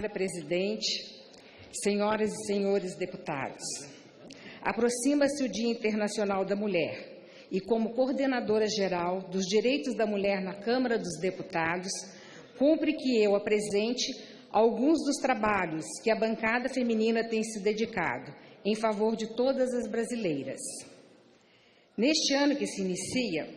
Senhora Presidente, senhoras e senhores deputados, aproxima-se o Dia Internacional da Mulher e, como coordenadora geral dos direitos da mulher na Câmara dos Deputados, cumpre que eu apresente alguns dos trabalhos que a bancada feminina tem se dedicado em favor de todas as brasileiras. Neste ano que se inicia,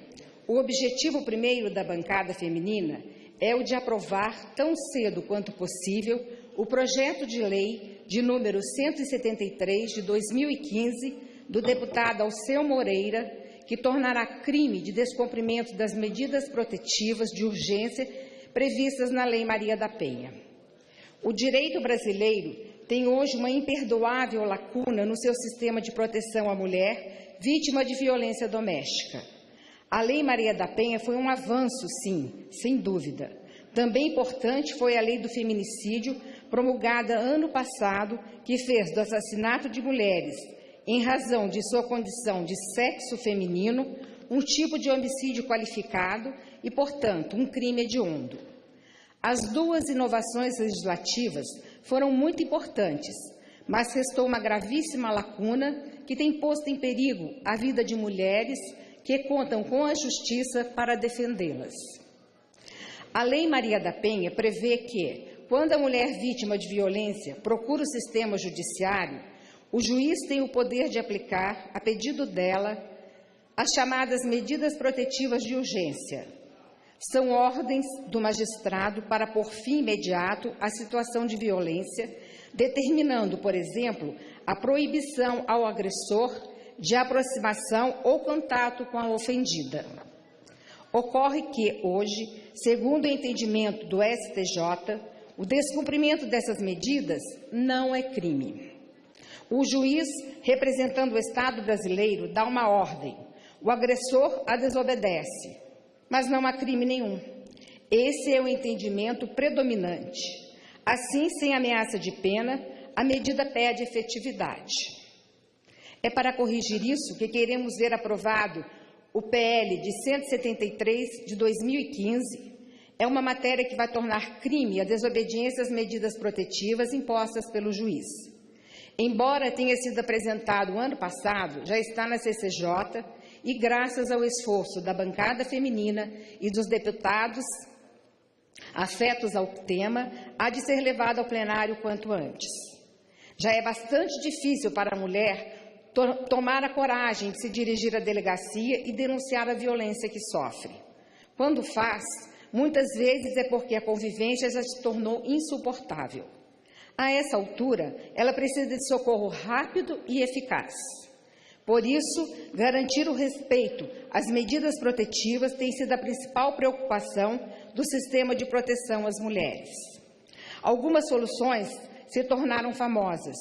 o objetivo primeiro da bancada feminina é o de aprovar, tão cedo quanto possível, o projeto de lei de número 173 de 2015 do deputado Alceu Moreira, que tornará crime de descumprimento das medidas protetivas de urgência previstas na Lei Maria da Penha. O direito brasileiro tem hoje uma imperdoável lacuna no seu sistema de proteção à mulher vítima de violência doméstica. A Lei Maria da Penha foi um avanço, sim, sem dúvida. Também importante foi a Lei do Feminicídio, promulgada ano passado, que fez do assassinato de mulheres, em razão de sua condição de sexo feminino, um tipo de homicídio qualificado e, portanto, um crime hediondo. As duas inovações legislativas foram muito importantes, mas restou uma gravíssima lacuna que tem posto em perigo a vida de mulheres que contam com a Justiça para defendê-las. A Lei Maria da Penha prevê que, quando a mulher vítima de violência procura o sistema judiciário, o juiz tem o poder de aplicar, a pedido dela, as chamadas medidas protetivas de urgência. São ordens do magistrado para pôr fim imediato à situação de violência, determinando, por exemplo, a proibição ao agressor de aproximação ou contato com a ofendida. Ocorre que, hoje, segundo o entendimento do STJ, o descumprimento dessas medidas não é crime. O juiz, representando o Estado brasileiro, dá uma ordem. O agressor a desobedece, mas não há crime nenhum. Esse é o entendimento predominante. Assim, sem ameaça de pena, a medida perde efetividade. É para corrigir isso que queremos ver aprovado o PL de 173 de 2015. É uma matéria que vai tornar crime a desobediência às medidas protetivas impostas pelo juiz. Embora tenha sido apresentado ano passado, já está na CCJ e, graças ao esforço da bancada feminina e dos deputados afetos ao tema, há de ser levado ao plenário quanto antes. Já é bastante difícil para a mulher tomar a coragem de se dirigir à delegacia e denunciar a violência que sofre. Quando faz, muitas vezes é porque a convivência já se tornou insuportável. A essa altura, ela precisa de socorro rápido e eficaz. Por isso, garantir o respeito às medidas protetivas tem sido a principal preocupação do sistema de proteção às mulheres. Algumas soluções se tornaram famosas.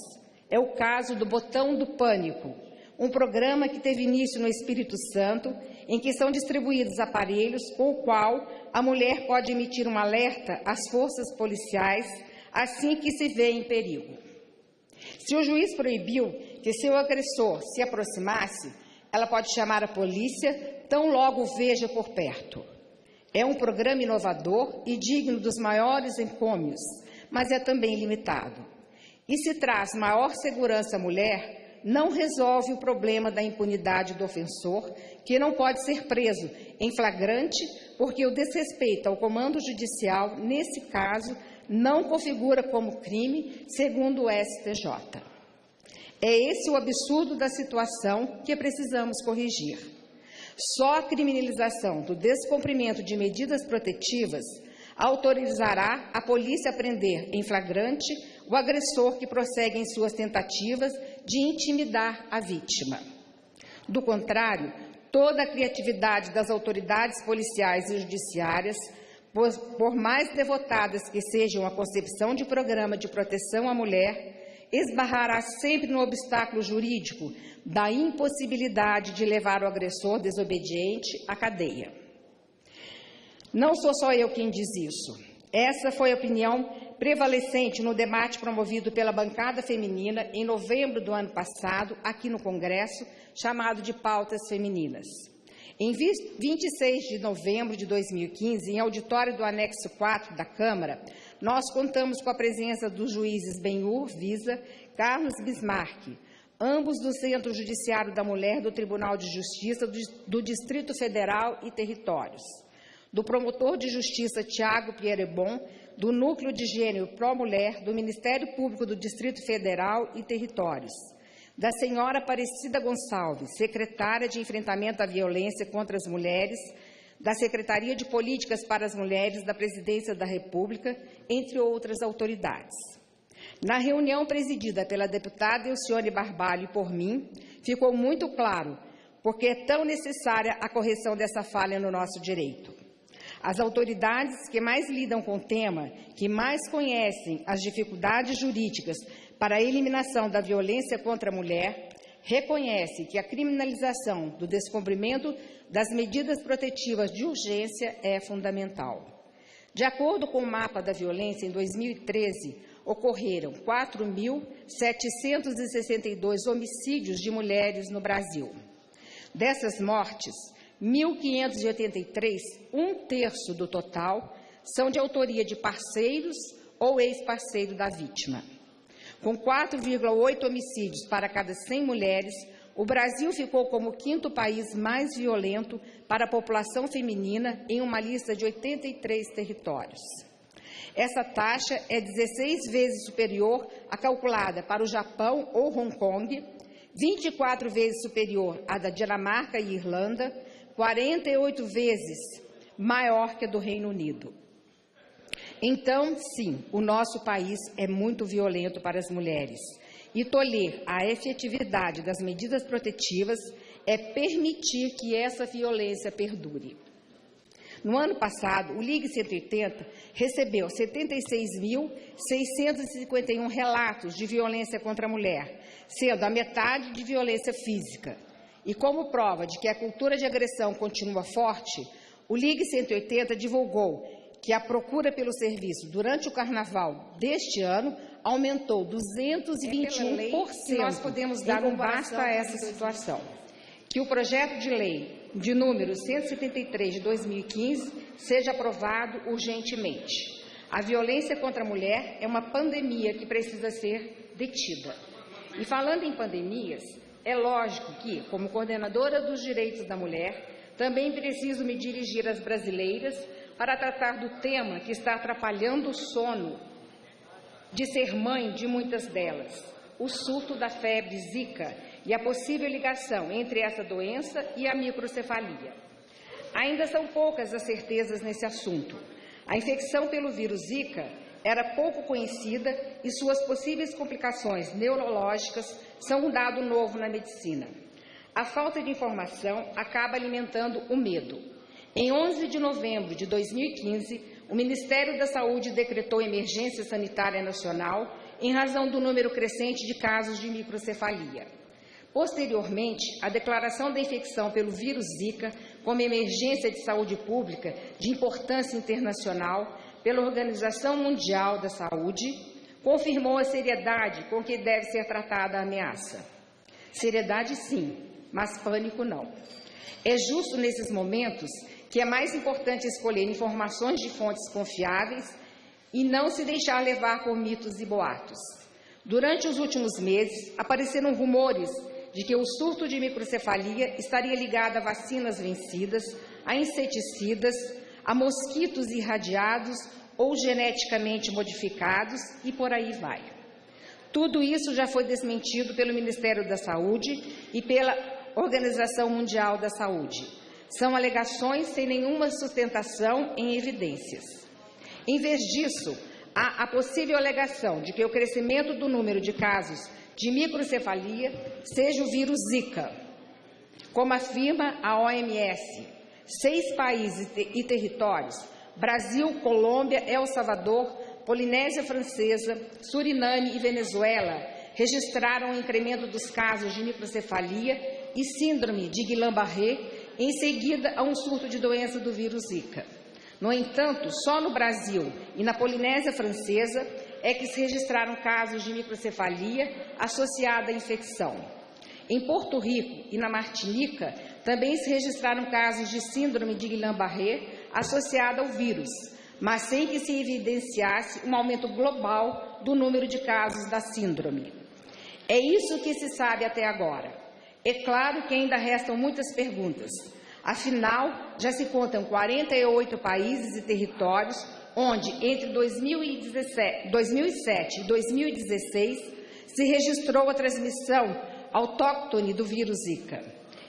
É o caso do Botão do Pânico, um programa que teve início no Espírito Santo, em que são distribuídos aparelhos com o qual a mulher pode emitir um alerta às forças policiais assim que se vê em perigo. Se o juiz proibiu que seu agressor se aproximasse, ela pode chamar a polícia tão logo o veja por perto. É um programa inovador e digno dos maiores encômios, mas é também limitado. E se traz maior segurança à mulher, não resolve o problema da impunidade do ofensor, que não pode ser preso em flagrante, porque o desrespeito ao comando judicial, nesse caso, não configura como crime, segundo o STJ. É esse o absurdo da situação que precisamos corrigir. Só a criminalização do descumprimento de medidas protetivas autorizará a polícia a prender em flagrante o agressor que prossegue em suas tentativas de intimidar a vítima. Do contrário, toda a criatividade das autoridades policiais e judiciárias, por mais devotadas que sejam a concepção de programa de proteção à mulher, esbarrará sempre no obstáculo jurídico da impossibilidade de levar o agressor desobediente à cadeia. Não sou só eu quem diz isso. Essa foi a opinião prevalecente no debate promovido pela bancada feminina em novembro do ano passado, aqui no Congresso, chamado de Pautas Femininas. Em 26 de novembro de 2015, em auditório do anexo 4 da Câmara, nós contamos com a presença dos juízes Benhur Visa, Carlos Bismarck, ambos do Centro Judiciário da Mulher do Tribunal de Justiça do Distrito Federal e Territórios, do promotor de Justiça Tiago Pierrebon, do Núcleo de Gênero Pró-Mulher, do Ministério Público do Distrito Federal e Territórios, da senhora Aparecida Gonçalves, secretária de Enfrentamento à Violência contra as Mulheres, da Secretaria de Políticas para as Mulheres da Presidência da República, entre outras autoridades. Na reunião presidida pela deputada Elcione Barbalho e por mim, ficou muito claro porque é tão necessária a correção dessa falha no nosso direito. As autoridades que mais lidam com o tema, que mais conhecem as dificuldades jurídicas para a eliminação da violência contra a mulher, reconhecem que a criminalização do descumprimento das medidas protetivas de urgência é fundamental. De acordo com o mapa da violência, em 2013, ocorreram 4.762 homicídios de mulheres no Brasil. Dessas mortes, 1.583, um terço do total, são de autoria de parceiros ou ex-parceiro da vítima. Com 4,8 homicídios para cada 100 mulheres, o Brasil ficou como o quinto país mais violento para a população feminina em uma lista de 83 territórios. Essa taxa é 16 vezes superior à calculada para o Japão ou Hong Kong, 24 vezes superior à da Dinamarca e Irlanda, 48 vezes maior que a do Reino Unido. Então, sim, o nosso país é muito violento para as mulheres. E tolher a efetividade das medidas protetivas é permitir que essa violência perdure. No ano passado, o Ligue 180 recebeu 76.651 relatos de violência contra a mulher, sendo a metade de violência física. E como prova de que a cultura de agressão continua forte, o Ligue 180 divulgou que a procura pelo serviço durante o Carnaval deste ano aumentou 221%. Nós podemos dar um basta a essa situação. Que o projeto de lei de número 173 de 2015 seja aprovado urgentemente. A violência contra a mulher é uma pandemia que precisa ser detida. E falando em pandemias, é lógico que, como coordenadora dos direitos da mulher, também preciso me dirigir às brasileiras para tratar do tema que está atrapalhando o sono de ser mãe de muitas delas, o surto da febre Zika e a possível ligação entre essa doença e a microcefalia. Ainda são poucas as certezas nesse assunto. A infecção pelo vírus Zika era pouco conhecida e suas possíveis complicações neurológicas são um dado novo na medicina. A falta de informação acaba alimentando o medo. Em 11 de novembro de 2015, o Ministério da Saúde decretou emergência sanitária nacional em razão do número crescente de casos de microcefalia. Posteriormente, a declaração da infecção pelo vírus Zika como emergência de saúde pública de importância internacional pela Organização Mundial da Saúde confirmou a seriedade com que deve ser tratada a ameaça. Seriedade, sim, mas pânico não. É justo nesses momentos que é mais importante escolher informações de fontes confiáveis e não se deixar levar por mitos e boatos. Durante os últimos meses, apareceram rumores de que o surto de microcefalia estaria ligado a vacinas vencidas, a inseticidas, a mosquitos irradiados ou geneticamente modificados e por aí vai. Tudo isso já foi desmentido pelo Ministério da Saúde e pela Organização Mundial da Saúde. São alegações sem nenhuma sustentação em evidências. Em vez disso, há a possível alegação de que o crescimento do número de casos de microcefalia seja o vírus Zika. Como afirma a OMS, 6 países e territórios, Brasil, Colômbia, El Salvador, Polinésia Francesa, Suriname e Venezuela, registraram o incremento dos casos de microcefalia e síndrome de Guillain-Barré, em seguida a um surto de doença do vírus Zika. No entanto, só no Brasil e na Polinésia Francesa é que se registraram casos de microcefalia associada à infecção. Em Porto Rico e na Martinica também se registraram casos de síndrome de Guillain-Barré associada ao vírus, mas sem que se evidenciasse um aumento global do número de casos da síndrome. É isso que se sabe até agora. É claro que ainda restam muitas perguntas. Afinal, já se contam 48 países e territórios onde, entre 2007 e 2016, se registrou a transmissão autóctone do vírus Zika.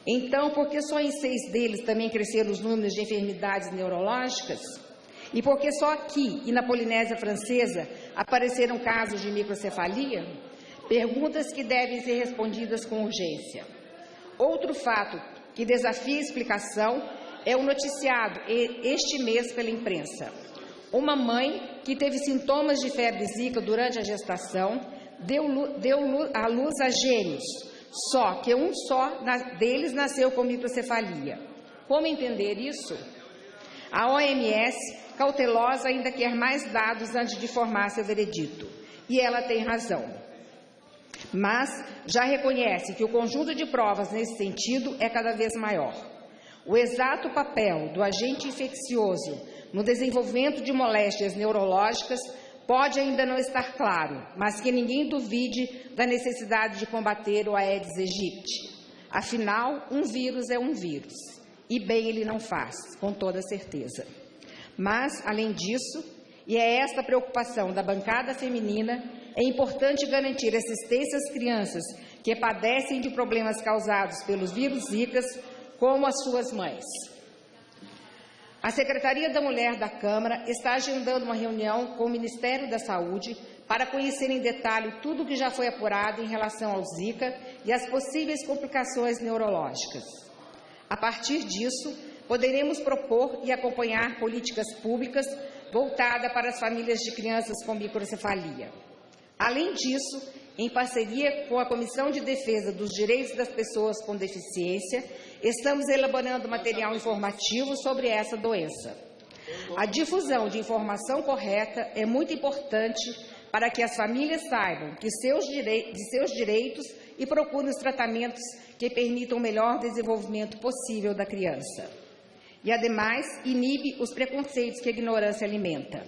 Então, por que só em 6 deles também cresceram os números de enfermidades neurológicas? E por que só aqui e na Polinésia Francesa apareceram casos de microcefalia? Perguntas que devem ser respondidas com urgência. Outro fato que desafia a explicação é o noticiado este mês pela imprensa. Uma mãe que teve sintomas de febre Zika durante a gestação deu à luz a gêmeos, só que um só deles nasceu com microcefalia. Como entender isso? A OMS, cautelosa, ainda quer mais dados antes de formar seu veredito. E ela tem razão. Mas já reconhece que o conjunto de provas nesse sentido é cada vez maior. O exato papel do agente infeccioso no desenvolvimento de moléstias neurológicas pode ainda não estar claro, mas que ninguém duvide da necessidade de combater o Aedes aegypti. Afinal, um vírus é um vírus, e bem ele não faz, com toda certeza. Mas, além disso, e é esta preocupação da bancada feminina, é importante garantir assistência às crianças que padecem de problemas causados pelos vírus Zika, como as suas mães. A Secretaria da Mulher da Câmara está agendando uma reunião com o Ministério da Saúde para conhecer em detalhe tudo o que já foi apurado em relação ao Zika e as possíveis complicações neurológicas. A partir disso, poderemos propor e acompanhar políticas públicas voltadas para as famílias de crianças com microcefalia. Além disso, em parceria com a Comissão de Defesa dos Direitos das Pessoas com Deficiência, estamos elaborando material informativo sobre essa doença. A difusão de informação correta é muito importante para que as famílias saibam de seus direitos e procurem os tratamentos que permitam o melhor desenvolvimento possível da criança. E, ademais, inibe os preconceitos que a ignorância alimenta.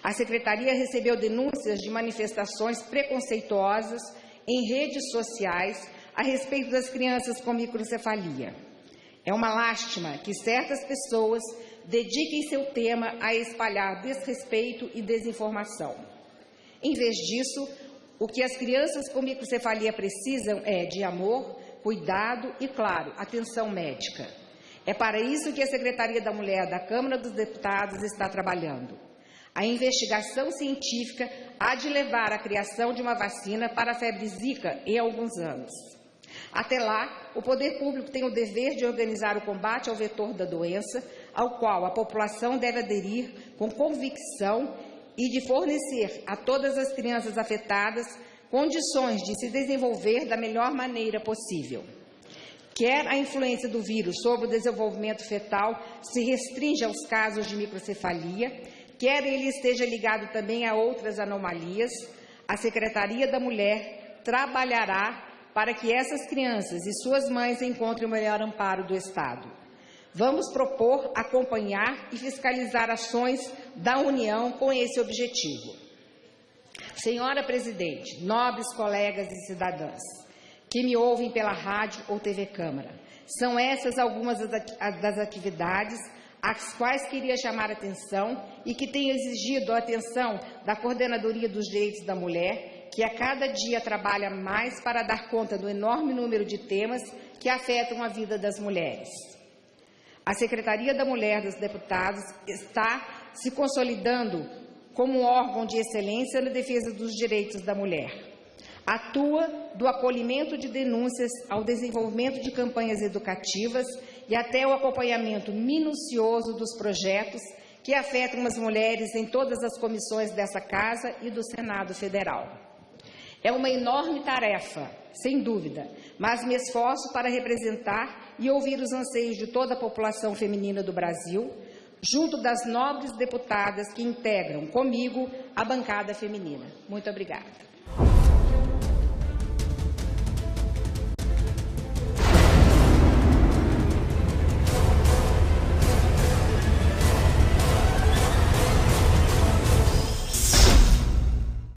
A Secretaria recebeu denúncias de manifestações preconceituosas em redes sociais a respeito das crianças com microcefalia. É uma lástima que certas pessoas dediquem seu tema a espalhar desrespeito e desinformação. Em vez disso, o que as crianças com microcefalia precisam é de amor, cuidado e, claro, atenção médica. É para isso que a Secretaria da Mulher da Câmara dos Deputados está trabalhando. A investigação científica há de levar à criação de uma vacina para a febre Zika em alguns anos. Até lá, o poder público tem o dever de organizar o combate ao vetor da doença, ao qual a população deve aderir com convicção e de fornecer a todas as crianças afetadas condições de se desenvolver da melhor maneira possível. Quer a influência do vírus sobre o desenvolvimento fetal se restringe aos casos de microcefalia, quer ele esteja ligado também a outras anomalias, a Secretaria da Mulher trabalhará para que essas crianças e suas mães encontrem o melhor amparo do Estado. Vamos propor, acompanhar e fiscalizar ações da União com esse objetivo. Senhora Presidente, nobres colegas e cidadãs que me ouvem pela rádio ou TV Câmara, são essas algumas das atividades às quais queria chamar a atenção e que têm exigido a atenção da Coordenadoria dos Direitos da Mulher, que a cada dia trabalha mais para dar conta do enorme número de temas que afetam a vida das mulheres. A Secretaria da Mulher dos Deputados está se consolidando como um órgão de excelência na defesa dos direitos da mulher. Atua do acolhimento de denúncias ao desenvolvimento de campanhas educativas e até o acompanhamento minucioso dos projetos que afetam as mulheres em todas as comissões dessa Casa e do Senado Federal. É uma enorme tarefa, sem dúvida, mas me esforço para representar e ouvir os anseios de toda a população feminina do Brasil, junto das nobres deputadas que integram comigo a bancada feminina. Muito obrigada.